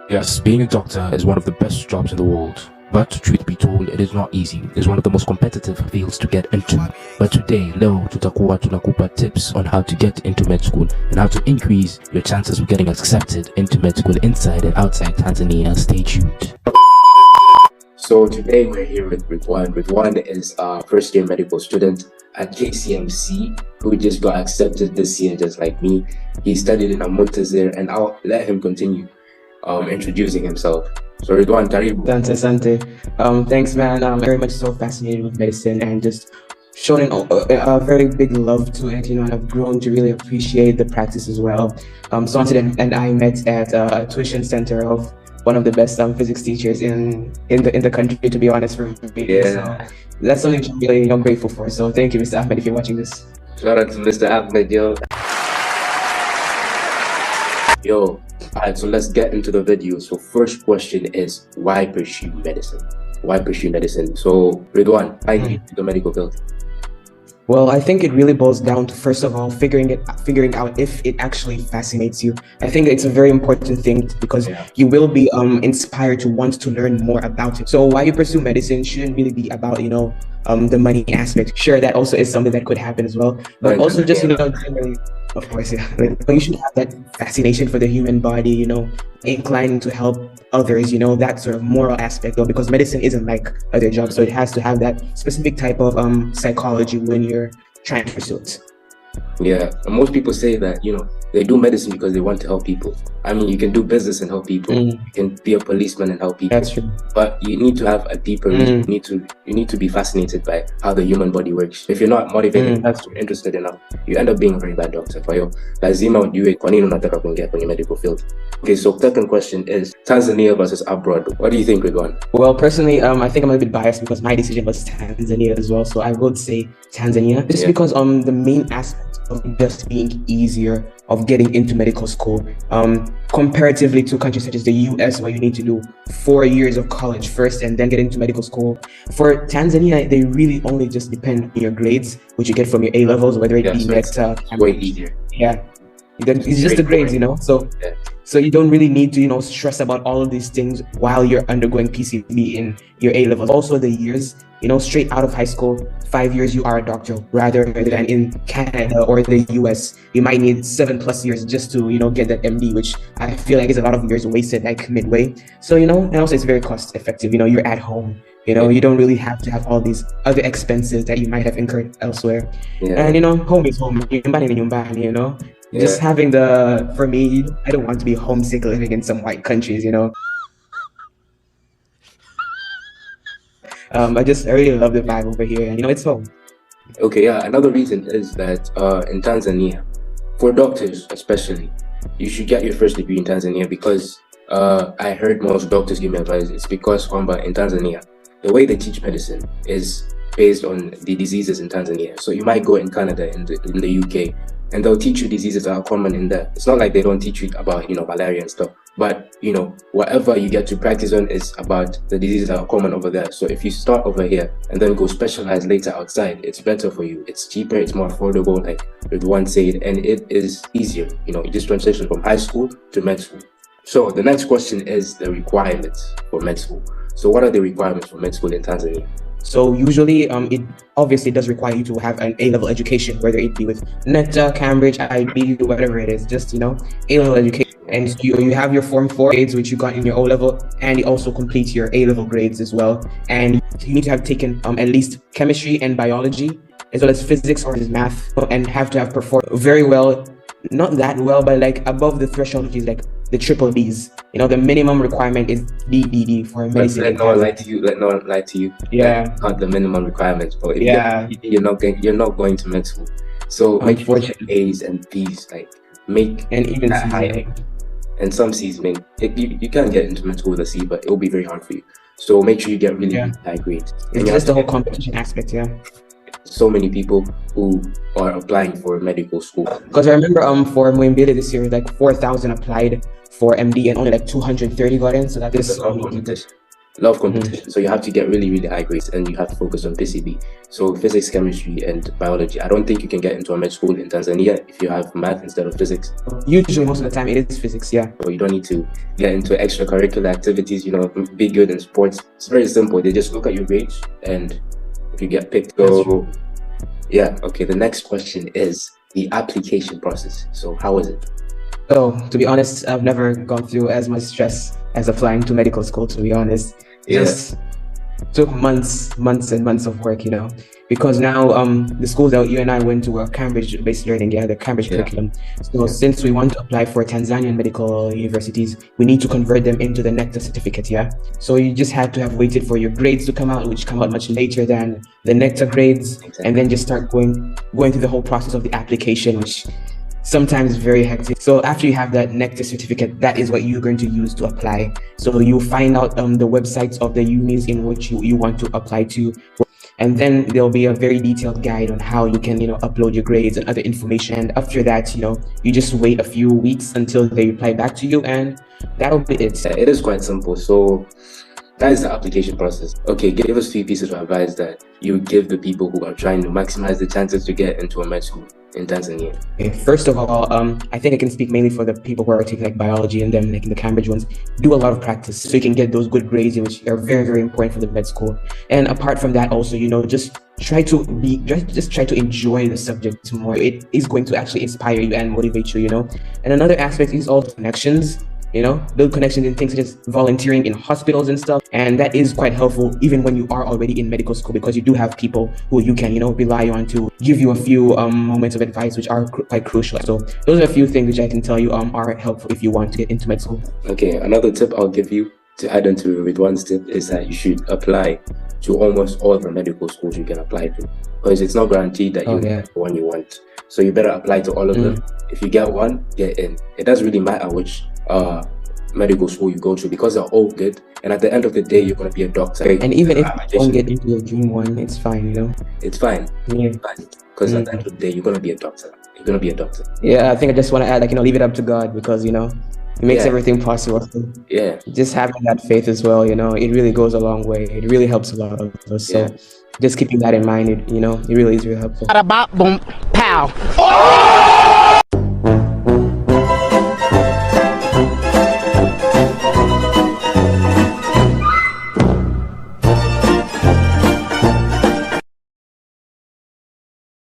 Yes, being a doctor is one of the best jobs in the world. But truth be told, it is not easy. It's one of the most competitive fields to get into. But today, leo tutakuwa tunakupa tips on how to get into med school and how to increase your chances of getting accepted into med school inside and outside Tanzania. Stay tuned. So today we're here with Ridwan. Ridwan is a first-year medical student at KCMC who just got accepted this year, just like me. He studied in I'm Sonsid, and I'll let him continue introducing himself. So Ridwan, karibu. Asante. Thanks, man. I'm very much so fascinated with medicine and just showing a very big love to it, and I've grown to really appreciate the practice as well. Sonsid and I met at a tuition center of one of the best physics teachers in the country, to be honest, for me. Yeah. So that's something I'm really grateful for. So thank you, Mr. Ahmed, if you're watching this. Shout out to Mr. Ahmed, yo. Alright, so let's get into the video. So first question is, why pursue medicine? Why pursue medicine? So Ridwan, why get into the medical field? Well, I think it really boils down to, first of all, figuring out if it actually fascinates you. I think it's a very important thing because you will be inspired to want to learn more about it. So why you pursue medicine shouldn't really be about, the money aspect. Sure, that also is something that could happen as well. But also just, generally, of course, but you should have that fascination for the human body, inclining to help others, that sort of moral aspect, though, because medicine isn't like other jobs. So it has to have that specific type of psychology when you're trying to pursue it. Yeah, and most people say that, they do medicine because they want to help people. I mean, you can do business and help people. You can be a policeman and help people. That's true. But you need to have a deeper reason. You need to be fascinated by how the human body works. If you're not motivated, interested enough, you end up being a very bad doctor. For you, lazima ujue kwa nini unataka kuingia kwenye medical field. Okay, so second question is Tanzania versus abroad. What do you think, Ridwan? Well, personally, I think I'm a bit biased because my decision was Tanzania as well. So I would say Tanzania, just because the main aspect of just being easier of getting into medical school, comparatively to countries such as the US, where you need to do 4 years of college first and then get into medical school. For Tanzania, they really only just depend on your grades, which you get from your A levels, whether it be way easier. Yeah, it's just the grades, so you don't really need to, stress about all of these things while you're undergoing PCB in your A levels. Also, the years, straight out of high school, 5 years you are a doctor, rather than in Canada or the US, you might need 7+ years just to, get that MD, which I feel like is a lot of years wasted like midway. So, and also it's very cost effective. You're at home. You don't really have to have all these other expenses that you might have incurred elsewhere. And home is home. Just having for me, I don't want to be homesick living in some white countries, I really love the vibe over here, and it's home. Okay, yeah, another reason is that in Tanzania, for doctors especially, you should get your first degree in Tanzania because I heard most doctors give me advice. It's because in Tanzania, the way they teach medicine is based on the diseases in Tanzania. So you might go in Canada, in the UK, and they'll teach you diseases that are common in there. It's not like they don't teach you about, malaria and stuff, but, whatever you get to practice on is about the diseases that are common over there. So if you start over here and then go specialize later outside, it's better for you. It's cheaper, it's more affordable, like Ridwan said, and it is easier. You just transition from high school to med school. So the next question is the requirements for med school. So what are the requirements for med school in Tanzania? So usually, it obviously does require you to have an A-level education, whether it be with NETA, Cambridge, IB, whatever it is, just, A-level education. And you have your Form 4 grades, which you got in your O-level, and you also complete your A-level grades as well. And you need to have taken at least chemistry and biology, as well as physics or math, and have to have performed very well, not that well, but like above the threshold, which is like the triple Ds. The minimum requirement is DDD for medicine. Let no one lie to you. Yeah. That's not the minimum requirements, but if you're not going to med school. So make sure you get A's and B's, and even that high. And some C's, you can get into med school with a C, but it will be very hard for you. So make sure you get really high grades. It's just the whole competition aspect, so many people who are applying for medical school. Because I remember for Muimbili this year, like 4,000 applied for MD and only like 230 got in. So that is so competition. a lot of competition. So you have to get really, really high grades, and you have to focus on PCB. So physics, chemistry, and biology. I don't think you can get into a med school in Tanzania if you have math instead of physics. Usually, most of the time, it is physics, yeah. So you don't need to get into extracurricular activities, be good in sports. It's very simple. They just look at your grades, and if you get picked, so yeah. Okay, the next question is the application process. So how was it? So, to be honest, I've never gone through as much stress as applying to medical school, to be honest. Just took months and months of work, because now the schools that you and I went to were Cambridge-based learning, the Cambridge curriculum. So since we want to apply for Tanzanian medical universities, we need to convert them into the NECTA certificate, So you just had to have waited for your grades to come out, which come out much later than the NECTA grades, and then just start going through the whole process of the application, which sometimes very hectic. So after you have that NECTA certificate, that is what you're going to use to apply. So you find out the websites of the unis in which you want to apply to. And then there'll be a very detailed guide on how you can, upload your grades and other information. And after that, you just wait a few weeks until they reply back to you, and that'll be it. It is quite simple. So that is the application process. Okay, give us 3 pieces of advice that you would give the people who are trying to maximize the chances to get into a med school in Tanzania. Okay, first of all, I think I can speak mainly for the people who are taking like biology and then like in the Cambridge ones. Do a lot of practice so you can get those good grades, which are very, very important for the med school. And apart from that, also, just try to enjoy the subject more. It is going to actually inspire you and motivate you, And another aspect is all connections. Build connections in things such as volunteering in hospitals and stuff. And that is quite helpful even when you are already in medical school, because you do have people who you can, rely on to give you a few moments of advice, which are quite crucial. So those are a few things which I can tell you are helpful if you want to get into med school. Okay, another tip I'll give you to add on to Ridwan's tip is that you should apply to almost all the medical schools you can apply to, because it's not guaranteed that you get the one you want. So you better apply to all of them. If you get one, get in. It doesn't really matter which medical school you go to, because they're all good, and at the end of the day you're going to be a doctor. And even if you don't get into your dream one, it's fine, It's fine. It's fine, because at the end of the day you're going to be a doctor. Yeah, I think I just want to add, leave it up to God, because He makes everything possible. Just having that faith as well, it really goes a long way. It really helps a lot of us. So just keeping that in mind, it really is really helpful. Boom, pow.